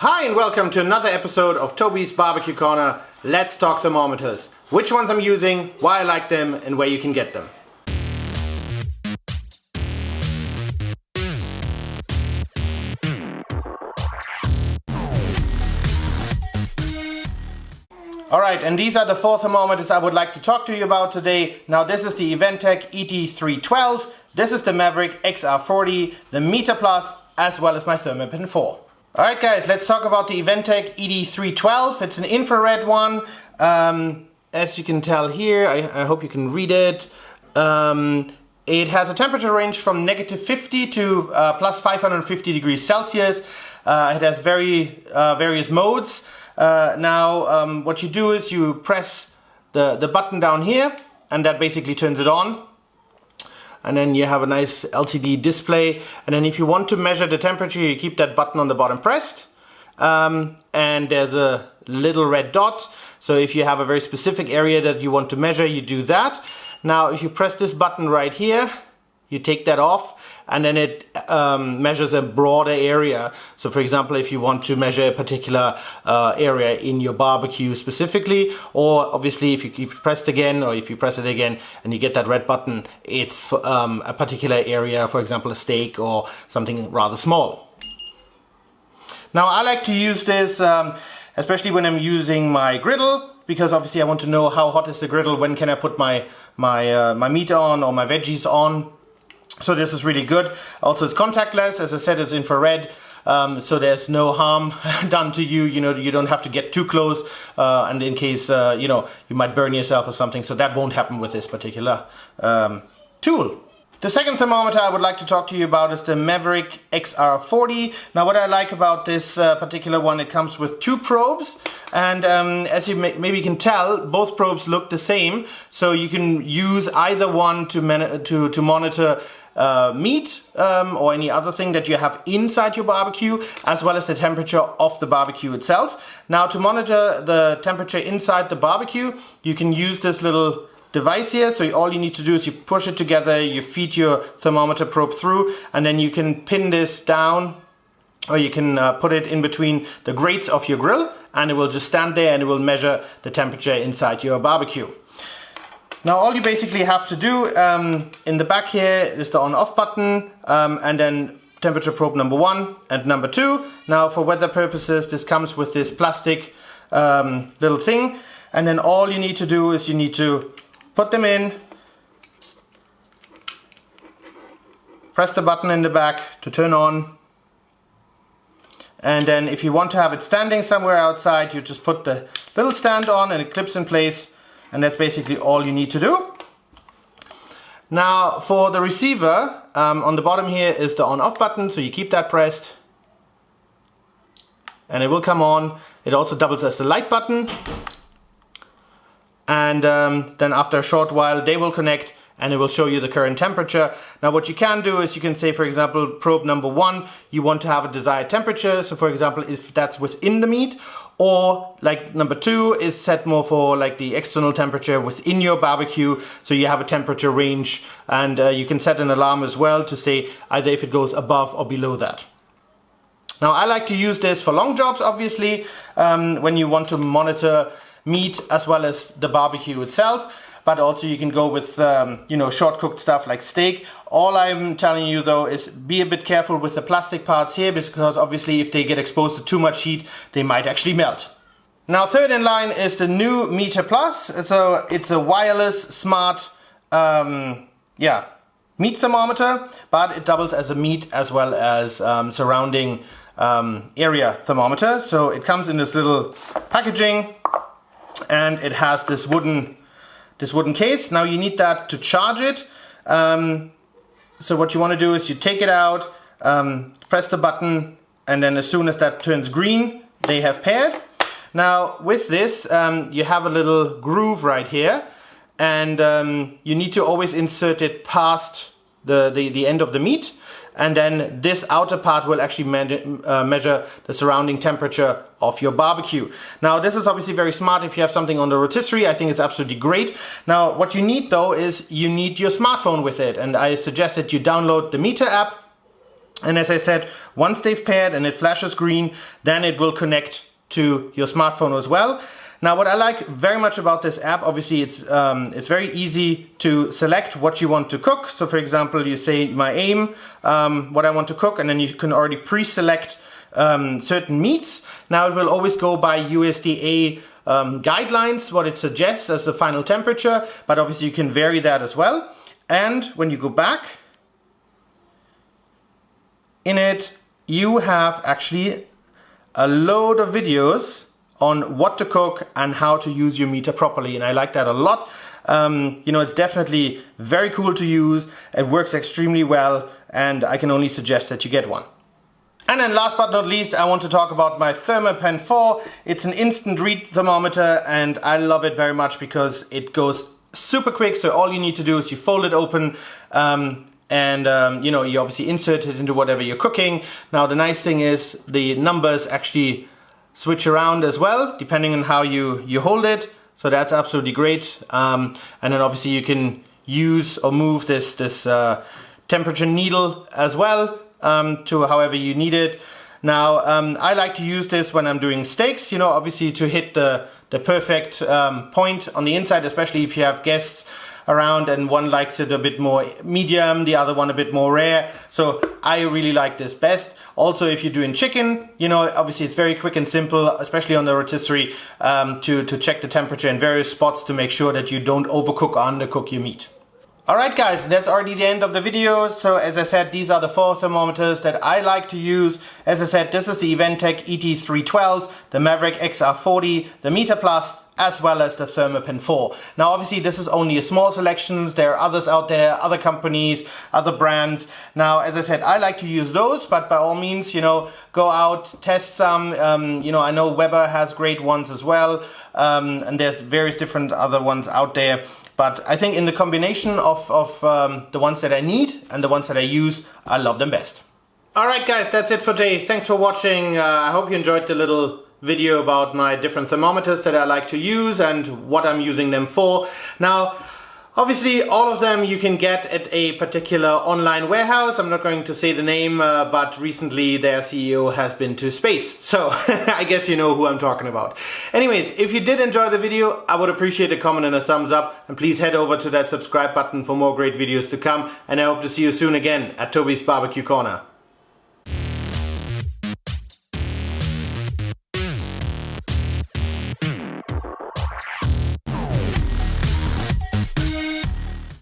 Hi and welcome to another episode of Toby's Barbecue Corner. Let's talk thermometers. Which ones I'm using, why I like them, and where you can get them. Alright, and these are the four thermometers I would like to talk to you about today. Now this is the Eventec ED312, this is the Maverick XR40, the Meter Plus, as well as my Thermapen 4. Alright guys, let's talk about the Eventec ED312. It's an infrared one. As you can tell here, I hope you can read it. It has a temperature range from -50 to plus 550 degrees Celsius. It has various modes. What you do is you press the button down here, and that basically turns it on. And then you have a nice LCD display. And then if you want to measure the temperature, you keep that button on the bottom pressed. And there's a little red dot. So if you have a very specific area that you want to measure, you do that. Now, if you press this button right here, you take that off, and then it measures a broader area. So for example, if you want to measure a particular area in your barbecue specifically, or obviously if you keep it pressed again, or if you press it again and you get that red button, it's for, a particular area, for example, a steak or something rather small. Now I like to use this, especially when I'm using my griddle, because obviously I want to know how hot is the griddle, when can I put my meat on or my veggies on. So this is really good. Also, it's contactless. As I said, it's infrared, so there's no harm done to you. You know, you don't have to get too close, and in case you know, you might burn yourself or something. So that won't happen with this particular tool. The second thermometer I would like to talk to you about is the Maverick XR40. Now, what I like about this particular one, it comes with two probes, and as you maybe can tell, both probes look the same. So you can use either one to monitor meat or any other thing that you have inside your barbecue, as well as the temperature of the barbecue itself. Now, to monitor the temperature inside the barbecue, you can use this little device here. So all you need to do is you push it together, you feed your thermometer probe through, and then you can pin this down, or you can put it in between the grates of your grill, and it will just stand there and it will measure the temperature inside your barbecue. Now all you basically have to do in the back here is the on-off button, and then temperature probe number 1 and number 2. Now for weather purposes, this comes with this plastic little thing, and then all you need to do is you need to put them in, press the button in the back to turn on, and then if you want to have it standing somewhere outside, you just put the little stand on and it clips in place. And that's basically all you need to do. Now for the receiver, on the bottom here is the on-off button, so you keep that pressed and it will come on. It also doubles as the light button, and then after a short while they will connect and it will show you the current temperature. Now what you can do is you can say, for example, probe number 1, you want to have a desired temperature. So for example, if that's within the meat, or like number 2 is set more for like the external temperature within your barbecue. So you have a temperature range, and you can set an alarm as well to say either if it goes above or below that. Now I like to use this for long jobs, obviously, when you want to monitor meat as well as the barbecue itself. But also you can go with you know, short cooked stuff like steak. All I'm telling you though is be a bit careful with the plastic parts here, because obviously if they get exposed to too much heat, they might actually melt. Now third in line is the new Meter Plus. So it's a wireless smart meat thermometer, but it doubles as a meat as well as surrounding area thermometer. So it comes in this little packaging, and it has this wooden case. Now you need that to charge it. So what you want to do is you take it out, press the button, and then as soon as that turns green, they have paired. Now with this, you have a little groove right here, and you need to always insert it past the end of the meat. And then this outer part will actually measure the surrounding temperature of your barbecue. Now this is obviously very smart if you have something on the rotisserie. I think it's absolutely great. Now what you need though is you need your smartphone with it, and I suggest that you download the Meter app And as I said, once they've paired and it flashes green, then it will connect to your smartphone as well. Now, what I like very much about this app, obviously it's very easy to select what you want to cook. So for example, you say my aim, what I want to cook, and then you can already pre-select certain meats. Now it will always go by USDA guidelines, what it suggests as the final temperature, but obviously you can vary that as well. And when you go back, in it you have actually a load of videos on what to cook and how to use your meter properly, and I like that a lot. You know, it's definitely very cool to use, it works extremely well, and I can only suggest that you get one. And then last but not least, I want to talk about my Thermapen 4. It's an instant read thermometer, and I love it very much because it goes super quick. So all you need to do is you fold it open, you know, you obviously insert it into whatever you're cooking. Now the nice thing is the numbers actually switch around as well, depending on how you hold it. So that's absolutely great. And then obviously you can use or move this temperature needle as well to however you need it. Now I like to use this when I'm doing steaks, you know, obviously to hit the perfect point on the inside, especially if you have guests around and one likes it a bit more medium, the other one a bit more rare. So I really like this best. Also, if you're doing chicken, you know, obviously it's very quick and simple, especially on the rotisserie, to check the temperature in various spots to make sure that you don't overcook or undercook your meat. Alright guys, that's already the end of the video. So as I said, these are the 4 thermometers that I like to use. As I said, this is the Eventec ET312, the Maverick XR40, the Meter Plus, as well as the Thermapen 4. Now obviously this is only a small selections, there are others out there, other companies, other brands. Now as I said, I like to use those, but by all means, you know, go out, test some. You know, I know Weber has great ones as well, and there's various different other ones out there. But I think in the combination of the ones that I need and the ones that I use, I love them best. Alright guys, that's it for today. Thanks for watching. I hope you enjoyed the little video about my different thermometers that I like to use and what I'm using them for. Now, obviously all of them you can get at a particular online warehouse. I'm not going to say the name, but recently their CEO has been to space. So I guess you know who I'm talking about. Anyways, if you did enjoy the video, I would appreciate a comment and a thumbs up. And please head over to that subscribe button for more great videos to come. And I hope to see you soon again at Toby's Barbecue Corner.